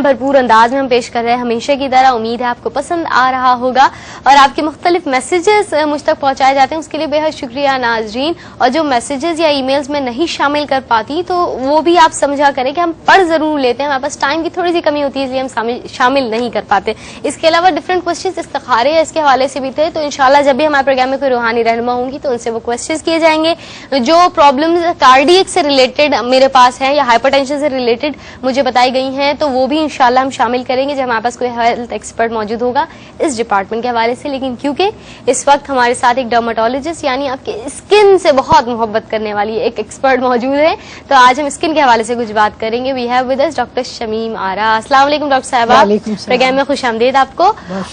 भरपूर अंदाज में हम पेश कर रहे हैं हमेशा की तरह। उम्मीद है आपको पसंद आ रहा होगा और आपके मुख्तलिफ मैसेजेस मुझ तक पहुंचाए जाते हैं, उसके लिए बेहद शुक्रिया नाजरीन। और जो मैसेजेस या ईमेल्स में नहीं शामिल कर पाती तो वो भी आप समझा करें कि हम पढ़ जरूर लेते हैं, हमारे पास टाइम की थोड़ी सी कमी होती है इसलिए हम शामिल नहीं कर पाते। इसके अलावा डिफरेंट क्वेश्चन इस्तिखारे या इसके हवाले से भी थे, तो इंशाल्लाह जब भी हमारे प्रोग्राम में कोई रूहानी रहनुमा होंगी तो उनसे वो क्वेश्चन किए जाएंगे। जो प्रॉब्लम्स कार्डियक से रिलेटेड मेरे पास है या हाइपरटेंशन से रिलेटेड मुझे बताई गई हैं तो वो भी इंशाल्लाह हम शामिल करेंगे जब हमारे पास कोई हेल्थ एक्सपर्ट मौजूद होगा इस डिपार्टमेंट के हवाले से। लेकिन क्योंकि इस वक्त हमारे साथ एक डर्मेटोलॉजिस्ट यानी आपके स्किन से बहुत मोहब्बत करने वाली एक एक्सपर्ट मौजूद है, तो आज हम स्किन के हवाले से कुछ बात करेंगे। We have with us doctor Shamim Ara. अस्सलाम वालेकुम डॉक्टर साहबा, प्रोग्राम में खुशामदीद आपको।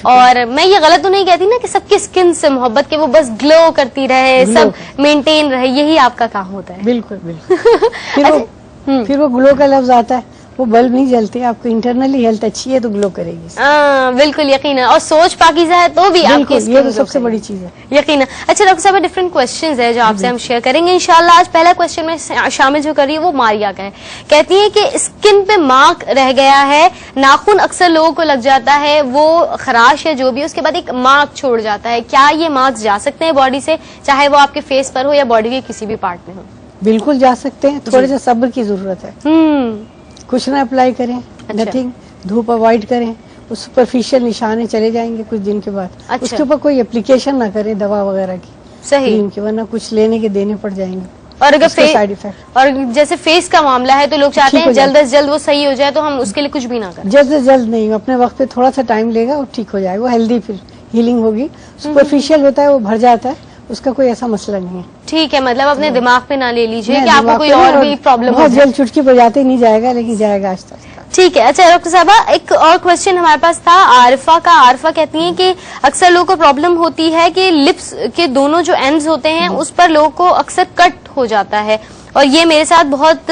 और मैं ये गलत तो नहीं कहती ना कि सबकी स्किन से मोहब्बत के वो बस ग्लो करती रहे, सब मेंटेन रहे, यही आपका काम होता है? बिल्कुल बिल्कुल। फिर वो ग्लो का लफ्ज आता है, वो बल्ब नहीं जलते। आपको इंटरनली हेल्थ अच्छी है तो ग्लो करेगी। बिल्कुल यकीन है, और सोच पाकीज़ा है तो भी आपकी ये तो सबसे बड़ी चीज है, यकीन है। अच्छा डॉक्टर साहब, डिफरेंट क्वेश्चंस है जो आपसे हम शेयर करेंगे इंशाल्लाह। आज पहला क्वेश्चन में शामिल जो कर रही है वो मारिया का है। कहती है कि स्किन पे मार्क रह गया है, नाखून अक्सर लोगों को लग जाता है, वो खराश है जो भी, उसके बाद एक मार्क छोड़ जाता है। क्या ये मार्क्स जा सकते हैं बॉडी से, चाहे वो आपके फेस पर हो या बॉडी के किसी भी पार्ट में हो? बिल्कुल जा सकते हैं, थोड़े से सब्र की जरूरत है। कुछ ना अप्लाई करें, नथिंग, धूप अवॉइड करें, वो सुपरफिशियल निशाने चले जाएंगे कुछ दिन के बाद। अच्छा। उसके ऊपर कोई एप्लीकेशन ना करें दवा वगैरह की, सही, वरना कुछ लेने के देने पड़ जाएंगे। और अगर साइड इफेक्ट, और जैसे फेस का मामला है तो लोग चाहते हैं जल्द से जल्द वो सही हो जाए, तो हम उसके लिए कुछ भी ना करें। जल्द से जल्द नहीं, अपने वक्त पे थोड़ा सा टाइम लेगा और ठीक हो जाएगा, वो हेल्दी फिर हीलिंग होगी। सुपरफिशियल होता है, वो भर जाता है, उसका कोई ऐसा मसला नहीं है। ठीक है, मतलब अपने दिमाग पे ना ले लीजिए कि आपको कोई और भी प्रॉब्लम हो। बहुत जल्द चुटकी बजाते नहीं जाएगा, लेकिन जाएगा आहिस्ता आहिस्ता। ठीक है। अच्छा डॉक्टर साहबा, एक और क्वेश्चन हमारे पास था आरिफा का। आरिफा कहती हैं कि अक्सर लोगों को प्रॉब्लम होती है कि लिप्स के दोनों जो एंड्स होते हैं उस पर लोगों को अक्सर कट हो जाता है, और ये मेरे साथ बहुत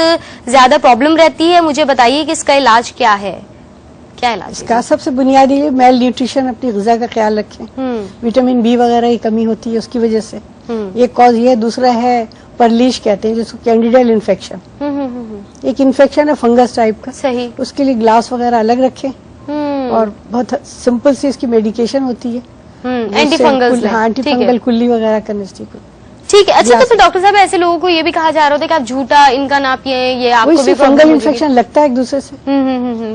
ज्यादा प्रॉब्लम रहती है। मुझे बताइए कि इसका इलाज क्या है? क्या इलाज इसका? सबसे बुनियादी मेल न्यूट्रिशन, अपनी गिज़ा का ख्याल रखें। विटामिन बी वगैरह की कमी होती है उसकी वजह से, एक कॉज ये है। दूसरा है परलीश कहते हैं जिसको, कैंडिडियल इन्फेक्शन। एक इन्फेक्शन है फंगस टाइप का, सही, उसके लिए ग्लास वगैरह अलग रखें। और बहुत सिंपल सी इसकी मेडिकेशन होती है, एंटी फंगल। हाँ, एंटी फंगल कुल्ली वगैरह करने से ठीक है। अच्छा, तो फिर डॉक्टर साहब ऐसे लोगों को ये भी कहा जा रहा होता है कि आप झूठा इनका ना पिए, ये आपको भी फंगल इन्फेक्शन लगता है एक दूसरे से।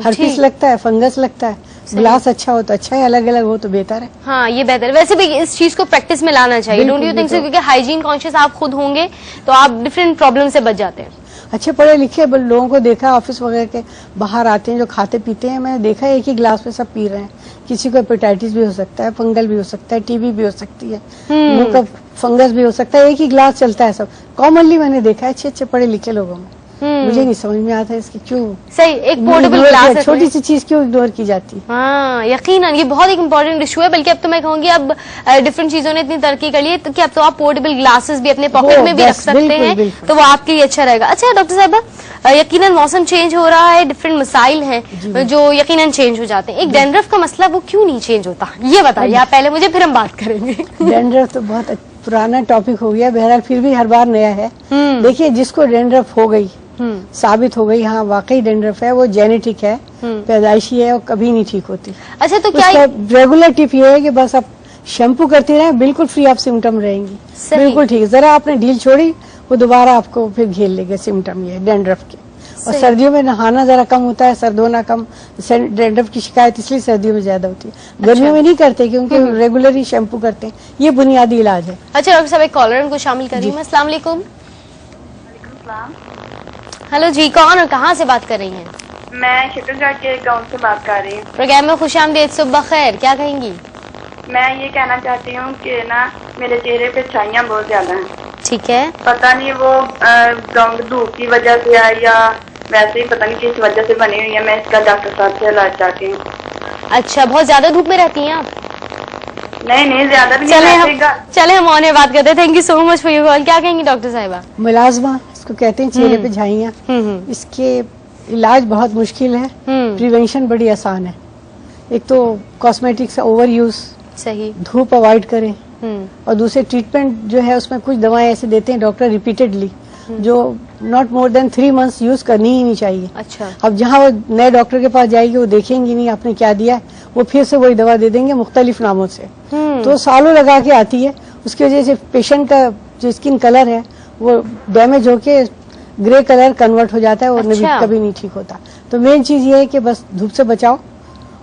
हर्पिस लगता है, फंगस लगता है। ग्लास अच्छा हो तो अच्छा है, अलग अलग हो तो बेहतर है। हाँ, ये बेहतर है। वैसे भी इस चीज को प्रैक्टिस में लाना चाहिए, डोंट यू थिंक सो? क्योंकि हाइजीन कॉन्शियस आप खुद होंगे तो आप डिफरेंट प्रॉब्लम से बच जाते हैं। अच्छे पढ़े लिखे लोगों को देखा ऑफिस वगैरह के बाहर आते हैं जो खाते पीते हैं, मैंने देखा एक ही गिलास में सब पी रहे हैं। किसी को हेपेटाइटिस भी हो सकता है, फंगल भी हो सकता है, टीबी भी हो सकती है, मुंह का फंगस भी हो सकता है, एक ही गिलास चलता है सब। कॉमनली मैंने देखा है अच्छे पढ़े लिखे लोगों में। मुझे नहीं समझ में आता है इसकी क्यों सही एक पोर्टेबल ग्लास, छोटी सी चीज क्यों इग्नोर की जाती है। हाँ यकीनन ये बहुत एक इम्पोर्टेंट इशू है। बल्कि अब तो मैं कहूंगी अब डिफरेंट चीजों ने इतनी तरक्की कर ली है कि अब तो आप पोर्टेबल ग्लासेस भी अपने पॉकेट में भी रख सकते हैं, तो वो आपके लिए अच्छा रहेगा। अच्छा डॉक्टर साहब, यकीनन मौसम चेंज हो रहा है, डिफरेंट मसाइल हैं जो यकीनन चेंज हो जाते हैं। एक डैंड्रफ का मसला वो क्यों नहीं चेंज होता, ये बताइए आप पहले मुझे, फिर हम बात करेंगे। डैंड्रफ तो बहुत पुराना टॉपिक हो गया, बहरहाल फिर भी हर बार नया है। देखिए, जिसको डैंड्रफ हो गई, साबित हो गई हाँ वाकई डैंड्रफ है, वो जेनेटिक है, पैदाइशी है, और कभी नहीं ठीक होती। अच्छा, तो क्या रेगुलर टिप ये है कि बस आप शैम्पू करते रहे, बिल्कुल फ्री ऑफ सिम्टम रहेंगी, बिल्कुल ठीक। जरा आपने ढील छोड़ी वो दोबारा आपको फिर घेर लेंगे सिम्टम ये डैंड्रफ के। और सर्दियों में नहाना जरा कम होता है, सर्द होना कम, डैंड्रफ की शिकायत इसलिए सर्दियों में ज्यादा होती है। गर्मियों में नहीं करते क्योंकि रेगुलरली शैम्पू करते हैं, ये बुनियादी इलाज है। अच्छा डॉक्टर साहब, एक कॉलर को शामिल करिए। अस्सलाम वालेकुम। हेलो जी, कौन और कहाँ से बात कर रही हैं? मैं शकरगढ़ के गांव से बात कर रही हूँ। प्रोग्राम में खुशामदीद, सुबह खैर, क्या कहेंगी? मैं ये कहना चाहती हूँ कि ना मेरे चेहरे पे छाइयाँ बहुत ज्यादा हैं। ठीक है। पता नहीं वो धूप की वजह से है या वैसे ही पता नहीं किस वजह से बनी हुई है। मैं इसका डॉक्टर साहब से इलाज चाहती हूँ। अच्छा, बहुत ज्यादा धूप में रहती हैं आप? नहीं ज्यादा भी नहीं। चले हम और बात करते हैं। Thank you so much for your call. क्या कहेंगी डॉक्टर साहिबा? मुलाजमा इसको कहते हैं, चेहरे पे झाइयाँ। इसके इलाज बहुत मुश्किल है, प्रिवेंशन बड़ी आसान है। एक तो कॉस्मेटिक्स ओवर यूज, सही, धूप अवॉइड करें, और दूसरे ट्रीटमेंट जो है उसमें कुछ दवाएं ऐसे देते हैं डॉक्टर रिपीटेडली, जो not more than 3 months use करनी ही नहीं चाहिए। अच्छा। अब जहाँ वो नए डॉक्टर के पास जाएगी वो देखेंगी नहीं आपने क्या दिया है, वो फिर से वही दवा दे देंगे मुख्तलिफ नामों से, तो सालों लगा के आती है। उसकी वजह से पेशेंट का जो स्किन कलर है वो डैमेज होके ग्रे कलर कन्वर्ट हो जाता है और अच्छा। कभी नहीं ठीक होता। तो मेन चीज ये है कि बस धूप से बचाओ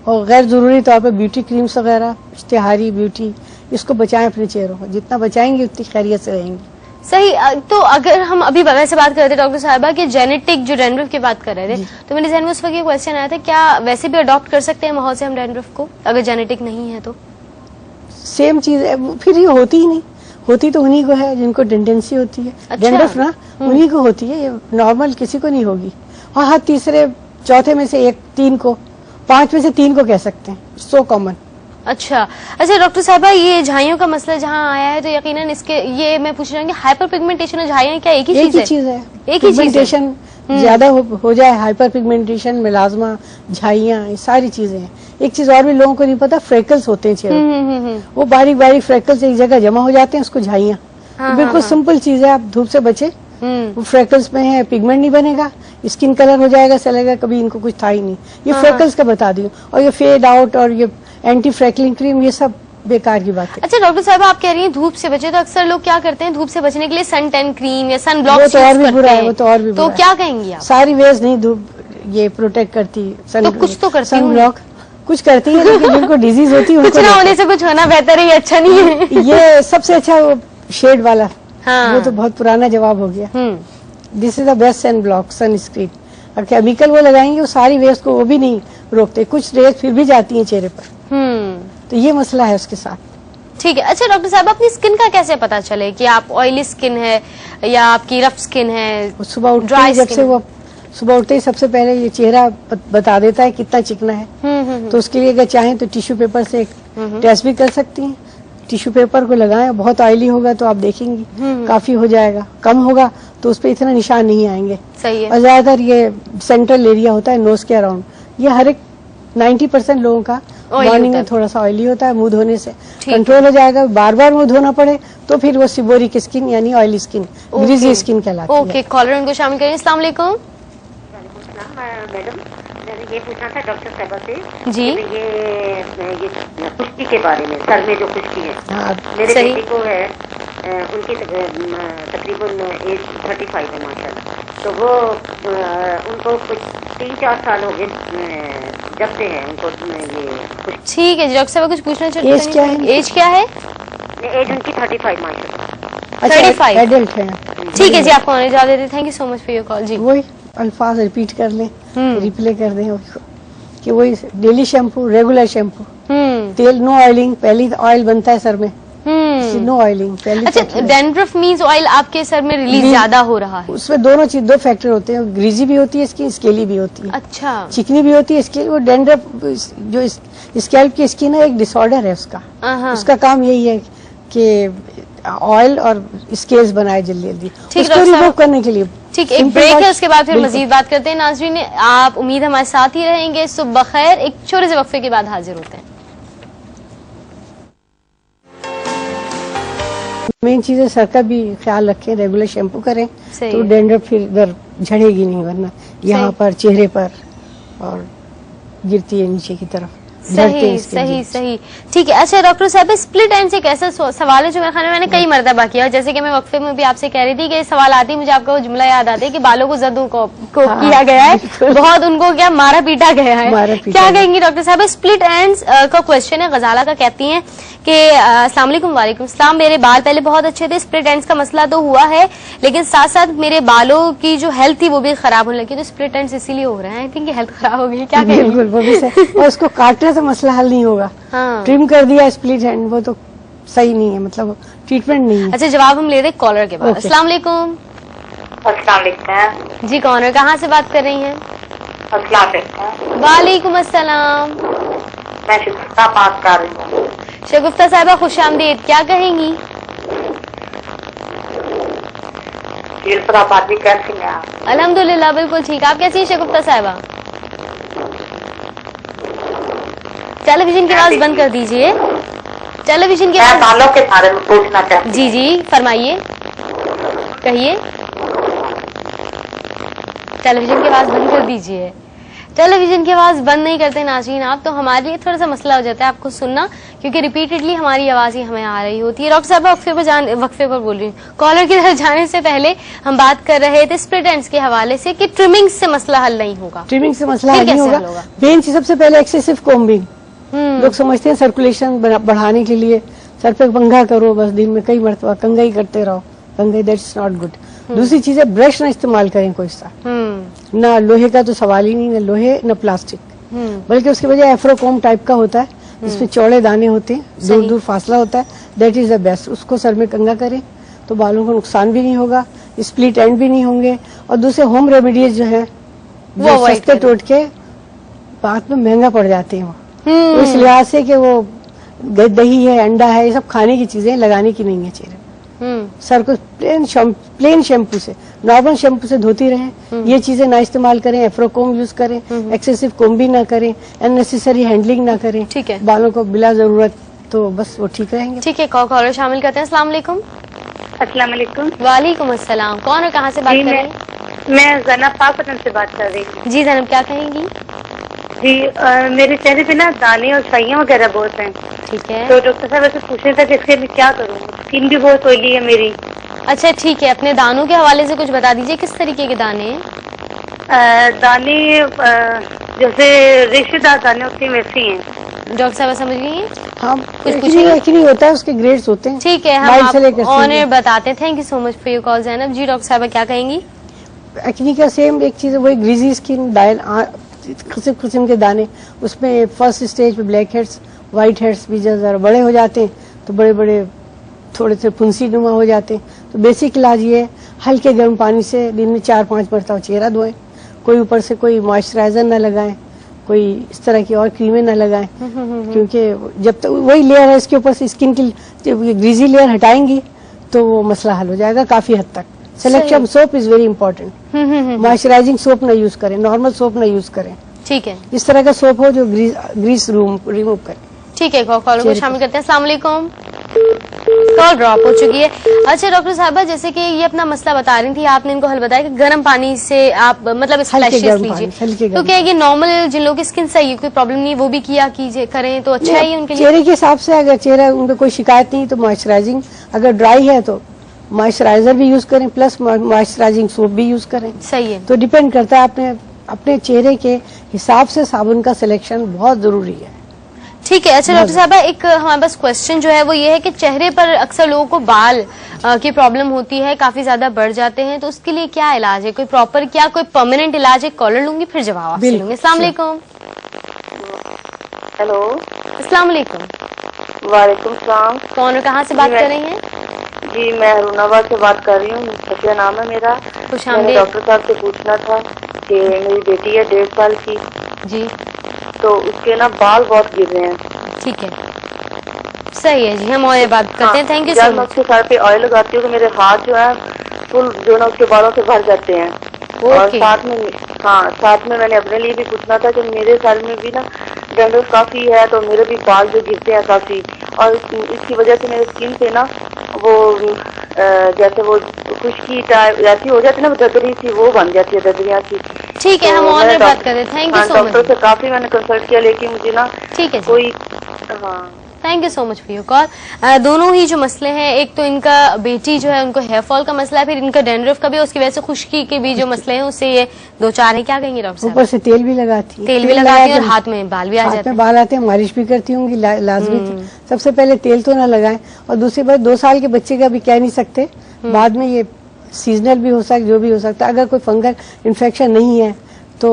और गैर जरूरी तौर पर ब्यूटी क्रीम्स वगैरह, इश्तिहारी ब्यूटी, इसको बचाएं अपने चेहरों को। जितना बचाएंगे उतनी खैरियत से रहेंगे। सही। तो अगर हम अभी वैसे बात कर रहे थे डॉक्टर साहिबा कि जेनेटिक जो डैंड्रफ की बात कर रहे थे, तो मेरे ज़हन में उस वक्त ये क्वेश्चन आया था, क्या वैसे भी अडॉप्ट कर सकते हैं माहौल से हम डैंड्रफ को अगर जेनेटिक नहीं है तो? सेम चीज है, फिर ये होती ही नहीं। होती तो उन्हीं को है जिनको टेंडेंसी होती है। अच्छा। डैंड्रफ ना उन्हीं को होती है, ये नॉर्मल किसी को नहीं होगी। और हर तीसरे चौथे में से 3 को, 5 में से 3 को कह सकते हैं। So common. अच्छा। अच्छा डॉक्टर साहिबा, ये झाइयों का मसला जहाँ आया है तो यकीनन इसके ये मैं पूछ रही हूँ कि हाइपर पिगमेंटेशन और झाइयाँ क्या एक ही चीज है? एक ही चीज। पिगमेंटेशन ज्यादा हो जाए, हाइपर पिगमेंटेशन, मेलाज्मा, झाइयाँ, ये सारी चीजें हैं। एक चीज और भी लोगों को नहीं पता, फ्रेकल्स होते हैं चेहरे, वो बारीक बारीक फ्रेकल्स एक जगह जमा हो जाते हैं, उसको झाइयाँ। बिल्कुल सिंपल चीज है, आप धूप से बचे। वो फ्रेकल्स में है, पिगमेंट नहीं बनेगा, स्किन कलर हो जाएगा, चलेगा, कभी इनको कुछ था ही नहीं। ये फ्रेकल्स का बता दी। और ये फेड आउट और ये एंटी फ्रैकलिंग क्रीम, ये सब बेकार की बात है। अच्छा डॉक्टर साहब, आप कह रही हैं धूप से बचे, तो अक्सर लोग क्या करते हैं धूप से बचने के लिए सन टैन क्रीम या सन ब्लॉक, वो तो और भी बुरा है, वो तो और भी बुरा तो है। क्या कहेंगी आप? सारी वेज नहीं धूप ये प्रोटेक्ट करती, तो कुछ तो करती सन ब्लॉक कुछ करती है, लेकिन जिनको डिजीज होती है कुछ ना होने से कुछ होना बेहतर है, ये अच्छा नहीं है। ये सबसे अच्छा वो शेड वाला, हाँ। वो तो बहुत पुराना जवाब हो गया। This is the best sunblock, sunscreen. और केमिकल वो लगाएंगे, वो सारी वेज को वो भी नहीं रोकते, कुछ रेज फिर भी जाती है चेहरे पर। तो ये मसला है उसके साथ। ठीक है। अच्छा डॉक्टर साहब, अपनी स्किन का कैसे पता चले कि आप ऑयली स्किन है या आपकी रफ स्किन है? सुबह उठते ही जब से वो सुबह उठते ही सबसे पहले ये चेहरा बता देता है कितना चिकना है। तो उसके लिए अगर चाहें तो टिश्यू पेपर से एक टेस्ट भी कर सकती हैं। टिश्यू पेपर को लगाएं, बहुत ऑयली होगा तो आप देखेंगी काफी हो जाएगा, कम होगा तो उस पर इतना निशान नहीं आएंगे। सही है। और ज्यादातर ये सेंट्रल एरिया होता है नोज के अराउंड, ये हर एक 90% लोगों का मॉर्निंग में थोड़ा सा ऑयली होता है। मुंह धोने से कंट्रोल हो जाएगा, बार बार मुंह धोना पड़े तो फिर वो सिबोरिक स्किन यानी ऑयली स्किन, ग्रीजी स्किन कहलाती है। ओके, कॉलर उनको शामिल करें। अस्सलाम वालेकुम। मैडम, मैंने ये पूछना था डॉक्टर साहबा से जी, ये खुश्की के बारे में, सर में जो खुश्की है। मेरे सही। बेटी को है, उनकी तकरीबन एज 35 है माशाल्लाह। तो वो उनको कुछ 3-4 साल हो गए जब से है उनको ये। ठीक है जी। डॉक्टर साहब कुछ पूछना चाहते हैं? एज क्या है? एज क्या है? एज उनकी 35 माशाल्लाह। अच्छा, 35 एडल्ट है। ठीक है जी, आपको आने जवाब देते। Thank you so much for your call. जी, वही अल्फाज रिपीट कर लें, रिप्ले कर दें उसको कि वही डेली शैम्पू, रेगुलर शैम्पू, तेल, नो ऑयलिंग। पहली ऑयल बनता है सर में, नो ऑयलिंग पहली। अच्छा, डैंड्रफ मींस ऑयल आपके सर में रिलीज ज्यादा हो रहा है? उसमें दो फैक्टर होते हैं, ग्रीजी भी होती है स्किन, स्केली भी होती है। अच्छा। चिकनी भी होती है स्किन। वो डैंड्रफ जो स्कैल्प की स्किन है, एक डिसऑर्डर है उसका। उसका काम यही है कि ऑयल और स्केल्स बनाए जल्दी जल्दी, उसको रिमूव करने के लिए। ठीक, एक ब्रेक है, उसके बाद फिर मजीद बात करते हैं। नाज़रीन, आप उम्मीद हमारे साथ ही रहेंगे। सुबह खैर, एक छोटे से वक्फे के बाद हाजिर होते हैं। मेन चीज है सर का भी ख्याल रखें, रेगुलर शैम्पू करें तो डैंड्रफ फिर इधर झड़ेगी नहीं, वरना यहाँ पर चेहरे पर और गिरती है नीचे की तरफ। सही सही सही। ठीक है। अच्छा डॉक्टर साहब, स्प्लिट एंड एक ऐसा सवाल है जो मेरे ख्याल में मैंने कई मरतबा किया, जैसे कि मैं वक्फे में भी आपसे कह रही थी कि सवाल आती है, मुझे आपका वो जुमला याद आता है कि बालों को जद्दू को किया गया है, बहुत उनको क्या मारा पीटा गया है। क्या कहेंगी डॉक्टर साहब? स्प्लिट एंड्स का क्वेश्चन है। गजाला का कहती हैं कि अस्सलाम वालेकुम। वालेकुम सलाम। मेरे बाल पहले बहुत अच्छे थे, स्प्लिट एंड्स का मसला तो हुआ है, लेकिन साथ साथ मेरे बालों की जो हेल्थ थी वो भी खराब होने लगी, तो स्प्लिट एंड्स इसीलिए हो रहे हैं। आई थिंक हेल्थ खराब हो गई। क्या कहेंगी? बिल्कुल, वो भी सही। और उसको काटने से मसला हल नहीं होगा। ट्रिम कर दिया स्प्लिट एंड, वो तो सही नहीं है, मतलब ट्रीटमेंट नहीं है। अच्छा, जवाब हम ले रहे कॉलर के बाद। अस्सलाम वालेकुम। अस्सलाम वालेकुम जी, कौन है, कहाँ से बात कर रही हैं? अस्सलाम वालेकुम। वालेकुम अस्सलाम। मैं शिफ्ता बात कर रही हूँ। शगुफ्ता साहिबा, खुश आमदीद। क्या कहेंगी? भी कैसी हैं आप? अल्हम्दुलिल्लाह बिल्कुल ठीक। आप कैसी हैं शगुफ्ता साहिबा? टेलीविजन की आवाज बंद कर दीजिए। टेलीविजन की बालों के बारे में पूछना चाहती जी जी, फरमाइए, कहिए। टेलीविजन की आवाज बंद कर दीजिए। टेलीविजन की आवाज बंद नहीं करते नाज़रीन आप, तो हमारे लिए थोड़ा सा मसला हो जाता है आपको सुनना, क्योंकि रिपीटेडली हमारी आवाज ही हमें आ रही होती है। डॉक्टर साहब वक्फे पर बोल रही हूँ, कॉलर की तरफ जाने से पहले हम बात कर रहे थे स्प्लिट एंड्स के हवाले से कि ट्रिमिंग से मसला हल नहीं होगा। ट्रिमिंग से मसला फिर हल नहीं कैसे होगा। हल होगा? मेन चीज सबसे पहले एक्सेसिव कोम्बिंग। लोग समझते हैं सर्कुलेशन बढ़ाने के लिए सर पे कंघा करो, बस दिन में कई मरतबा कंघा ही करते रहो, कंघा दैट्स नॉट गुड। दूसरी चीज है ब्रश ना इस्तेमाल करें कोई सा, ना लोहे का तो सवाल ही नहीं, ना लोहे ना प्लास्टिक, बल्कि उसकी वजह एफ्रोकोम टाइप का होता है जिसमें चौड़े दाने होते हैं, दूर दूर फासला होता है, दैट इज द बेस्ट। उसको सर में कंघा करें तो बालों को नुकसान भी नहीं होगा, स्प्लिट एंड भी नहीं होंगे। और दूसरे होम रेमेडीज जो है वो सस्ते टोटके बाद में महंगा पड़ जाते हैं वो, तो इस लिहाज से कि वो दही है, अंडा है, ये सब खाने की चीजें लगाने की नहीं है चेहरे में। सर को प्लेन शैम्पू से, नॉर्मल शैम्पू से धोती रहें। ये चीजें ना इस्तेमाल करें, एफ्रोकोम यूज करें, एक्सेसिव कोम्बिंग ना करें, अननेसेसरी हैंडलिंग ना करें। ठीक है, बालों को बिला जरूरत, तो बस वो ठीक रहेंगे। ठीक है, कॉलर शामिल करते हैं। अस्सलाम वालेकुम। अस्सलाम वालेकुम। वालेकुम अस्सलाम। कौन और कहाँ से बात कर रहे हैं? मैं ज़ैनब पाकपतन से बात कर रही हूँ। जी ज़ैनब, क्या कहेंगी? जी मेरे चेहरे पे ना दाने और साइयाँ वगैरह बहुत हैं। ठीक है, तो डॉक्टर साहब ऐसे पूछ रहे थे कि इसके लिए क्या करूँ, स्किन भी बहुत ऑयली है मेरी। अच्छा ठीक है, अपने दानों के हवाले से कुछ बता दीजिए, किस तरीके के दाने हैं? दाने जैसे रेशेदार दाने होते हैं वैसे हैं। डॉक्टर साहब समझ गई? हाँ, कुछ एक्चुअली होता है, उसके ग्रेड्स होते हैं। ठीक है, हम आपको ऑनर बताते हैं। Thank you so much for your call Zainab. जी डॉक्टर साहब क्या कहेंगी? एक्ने का सेम एक चीज है, वही ग्रीजी स्किन, किस्म के दाने, उसमें फर्स्ट स्टेज पे ब्लैक हेड्स, व्हाइट हेड्स भी जब जरा बड़े हो जाते हैं तो बड़े बड़े थोड़े से फुंसी नुमा हो जाते हैं। तो बेसिक इलाज ये है, हल्के गर्म पानी से दिन में 4-5 मरतबा चेहरा धोएं, कोई ऊपर से कोई मॉइस्चराइजर ना लगाएं, कोई इस तरह की और क्रीमें ना लगाएं, क्योंकि जब तक वही लेयर है इसके ऊपर से स्किन की ग्रीजी लेयर हटाएंगी तो वो मसला हल हो जाएगा काफी हद तक। Selection soap is very important. Moisturising soap ना यूज करें, नॉर्मल सोप ना यूज करें। ठीक है, इस तरह का सोप हो जो ग्रीस रिमूव करे। ठीक है, कॉल को शामिल करते हैं। अस्सलाम वालेकुम। कॉल ड्रॉप हो चुकी है। अच्छा डॉक्टर साहबा, जैसे कि ये अपना मसला बता रही थी, आपने इनको हल बताया कि गर्म पानी से आप मतलब स्प्लैशेस लीजिए, तो क्या ये नॉर्मल जिन लोगों की स्किन सही है, कोई प्रॉब्लम नहीं, वो भी किया कीजिए करें तो अच्छा है उनके लिए? चेहरे के हिसाब से अगर चेहरा उनको कोई शिकायत नहीं तो मॉइस्चराइजिंग, अगर ड्राई है तो मॉइस्चराइजर भी यूज करें प्लस मॉइस्चराइजिंग सोप भी यूज करें। सही है, तो डिपेंड करता है अपने चेहरे के हिसाब से साबुन का सिलेक्शन बहुत जरूरी है। ठीक है। अच्छा डॉक्टर साहब, एक हमारे पास क्वेश्चन जो है वो ये है कि चेहरे पर अक्सर लोगों को बाल की प्रॉब्लम होती है, काफी ज्यादा बढ़ जाते हैं, तो उसके लिए क्या इलाज है? कोई प्रॉपर क्या कोई परमानेंट इलाज है? कॉलर लूंगी फिर जवाब आपसे लूंगी। अस्सलाम वालेकुम। हेलो, अस्सलाम वालेकुम। वालेकुम सलाम। कौन और कहाँ से बात कर रही हैं? जी मैं अरुणाबाद से बात कर रही हूँ, सत्या नाम है मेरा। मैंने डॉक्टर साहब से पूछना था कि मेरी बेटी है 1.5 साल की जी, तो उसके ना बाल बहुत गिर रहे हैं। ठीक है, सही है जी, हम और बात करते हैं। Thank you so much. जब मैं उसके सर पे ऑयल लगाती हूँ तो मेरे हाथ जो है फुल जो ना उसके बालों से भर जाते हैं। और साथ में मैंने अपने लिए भी पूछना था कि मेरे सर में भी ना डैंड्रफ काफी है, तो मेरे भी बाल जो गिरते हैं काफी, और इसकी वजह से मेरे स्किन पे ना वो जैसे वो खुश्की ऐसी हो जाती है ना, ददरी सी वो बन जाती है, ददरियाँ सी। ठीक है, हम और बात कर रहे हैं। Thank you so much. Doctor से काफी मैंने कंसल्ट किया, लेकिन मुझे ना ठीक है कोई thank you so much for your call. दोनों ही जो मसले हैं, एक तो इनका बेटी जो है उनको हेयर फॉल का मसला है, फिर इनका डैंड्रफ का भी, उसकी वजह से खुश्की के भी जो मसले हैं उससे ये 2-4 है। क्या कहेंगे डॉक्टर साहब? ऊपर से तेल भी लगाती है, तेल भी लगाती है और हाथ में बाल भी आ जाते हैं। बाल आते हैं, मालिश भी करती होंगी लाजमी। सबसे पहले तेल तो ना लगाएं, और दूसरी बात 2 साल के बच्चे का भी कह नहीं सकते, बाद में ये सीजनल भी हो सकता, जो भी हो सकता है। अगर कोई फंगल इन्फेक्शन नहीं है तो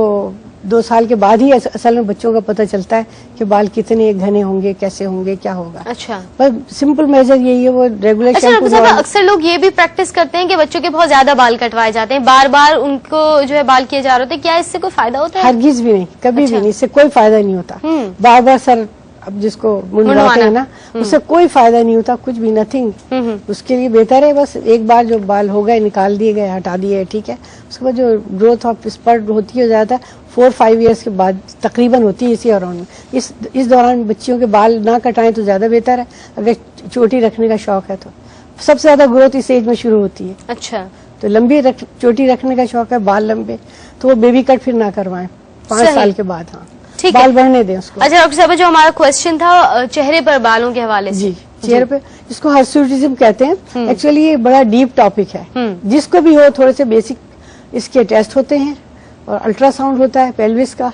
2 साल के बाद ही असल में बच्चों का पता चलता है कि बाल कितने घने होंगे, कैसे होंगे, क्या होगा। अच्छा, पर सिंपल मेजर यही है, वो रेगुलर शैम्पू। अक्सर लोग ये भी प्रैक्टिस करते हैं कि बच्चों के बहुत ज्यादा बाल कटवाए जाते हैं, बार बार उनको जो है बाल किए जा रहे होते हैं, क्या इससे कोई फायदा होता है? हरगिज भी नहीं, कभी भी नहीं, इससे कोई फायदा नहीं होता। बार बार सर अब जिसको मुंडवाते हैं ना, उससे कोई फायदा नहीं होता, कुछ भी, नथिंग। उसके लिए बेहतर है बस एक बार जो बाल हो गए, निकाल दिए गए, हटा दिए, ठीक है। उसके बाद जो ग्रोथ ऑफ स्पर्ट होती है ज्यादा 4-5 इयर्स के बाद तकरीबन होती है इसी अराउंड में। इस दौरान बच्चियों के बाल ना कटाएं तो ज्यादा बेहतर है, अगर चोटी रखने का शौक है तो। सबसे ज्यादा ग्रोथ इस एज में शुरू होती है। अच्छा, तो लंबी चोटी रखने का शौक है, बाल लंबे, तो वो बेबी कट फिर ना करवाएं 5 साल के बाद। हाँ, ठीक बाल है, बढ़ने दें उसको। अच्छा डॉक्टर साहब, जो हमारा क्वेश्चन था चेहरे पर बालों के हवाले से, जी, चेहरे पे, जिसको हर्सुटिज्म कहते हैं, एक्चुअली ये बड़ा डीप टॉपिक है। जिसको भी हो, थोड़े से बेसिक इसके टेस्ट होते हैं और अल्ट्रासाउंड होता है पेल्विस का,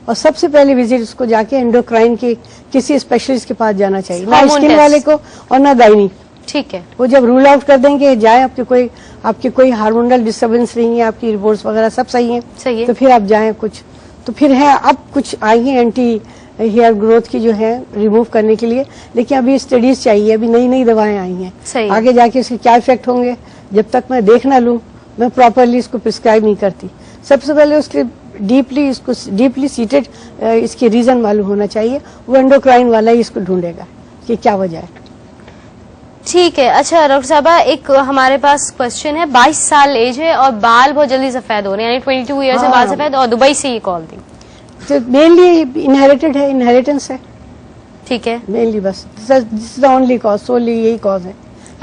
और सबसे पहले विजिट उसको जाके एंडोक्राइन के किसी स्पेशलिस्ट के पास जाना चाहिए, ना स्किन वाले को और ना गायनी। ठीक है, वो जब रूल आउट कर देंगे जाए आपके कोई हार्मोनल डिस्टर्बेंस नहीं है, आपकी रिपोर्ट्स वगैरह सब सही है, तो फिर आप जाएं कुछ, तो फिर है अब कुछ आई है एंटी हेयर ग्रोथ की जो है रिमूव करने के लिए, लेकिन अभी स्टडीज चाहिए, अभी नई नई दवाएं आई हैं, आगे जाके इसके क्या इफेक्ट होंगे जब तक मैं देख ना लूं, मैं प्रॉपरली इसको प्रिस्क्राइब नहीं करती। सबसे पहले उसके डीपली सीटेड इसके रीजन मालूम होना चाहिए, वो एंडोक्राइन वाला ही इसको ढूंढेगा कि क्या वजह है। ठीक है। अच्छा डॉक्टर साहबा, एक हमारे पास क्वेश्चन है, 22 साल एज है और बाल बहुत जल्दी सफेद हो रहे हैं, यानी 22 ईयर से बाल सफेद, और दुबई से ये कॉल थी। तो मेनली इनहेरिटेड है, इनहेरिटेंस है। ठीक है, मेनली बस this is the only cause, solely यही कॉज है,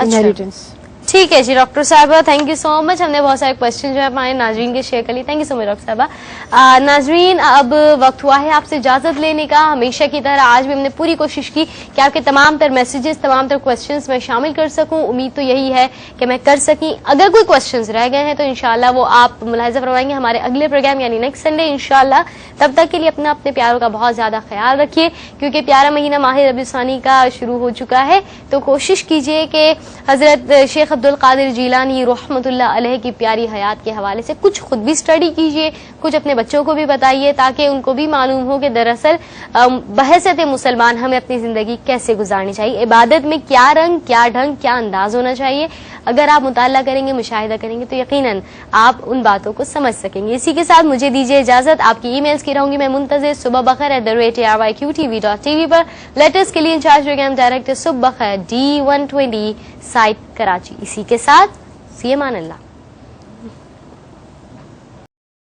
इनहेरिटेंस। ठीक है जी डॉक्टर साहबा, थैंक यू सो मच। हमने बहुत सारे क्वेश्चन जो है हमारे नाजरीन के शेयर कर लिए। Thank you so much doctor साहबा। नाजरीन, अब वक्त हुआ है आपसे इजाजत लेने का। हमेशा की तरह आज भी हमने पूरी कोशिश की कि आपके तमाम तर मैसेजेस, तमाम तर क्वेश्चंस मैं शामिल कर सकूं। उम्मीद तो यही है कि मैं कर सकी। अगर कोई क्वेश्चंस रह गए हैं तो इंशाल्लाह वो आप मुलाहिजा फरमाएंगे हमारे अगले प्रोग्राम यानी नेक्स्ट संडे इंशाल्लाह। तब तक के लिए अपने प्यारों का बहुत ज्यादा ख्याल रखिए, क्योंकि प्यारा महीना माह रबीउल सानी का शुरू हो चुका है। तो कोशिश कीजिए कि हजरत शेख अब्दुल कादिर जिलानी रहमतुल्लाह अलैह की प्यारी हयात के हवाले से कुछ खुद भी स्टडी कीजिए, कुछ अपने बच्चों को भी बताइए, ताकि उनको भी मालूम हो कि दरअसल बहसत मुसलमान हमें अपनी जिंदगी कैसे गुजारनी चाहिए, इबादत में क्या रंग, क्या ढंग, क्या अंदाज होना चाहिए। अगर आप मुताला करेंगे, मुशाहिदा करेंगे तो यकीनन आप उन बातों को समझ सकेंगे। इसी के साथ मुझे दीजिए इजाजत। आपकी ईमेल्स की रहूंगी मैं मुंतज़िर। सुबह बखैर @ryqtv.tv पर लेटेस्ट के लिए इंचार्ज प्रोग्राम डायरेक्टर सुबह बखैर D120 साइट कराची। इसी के साथ फ़ी अमान अल्लाह।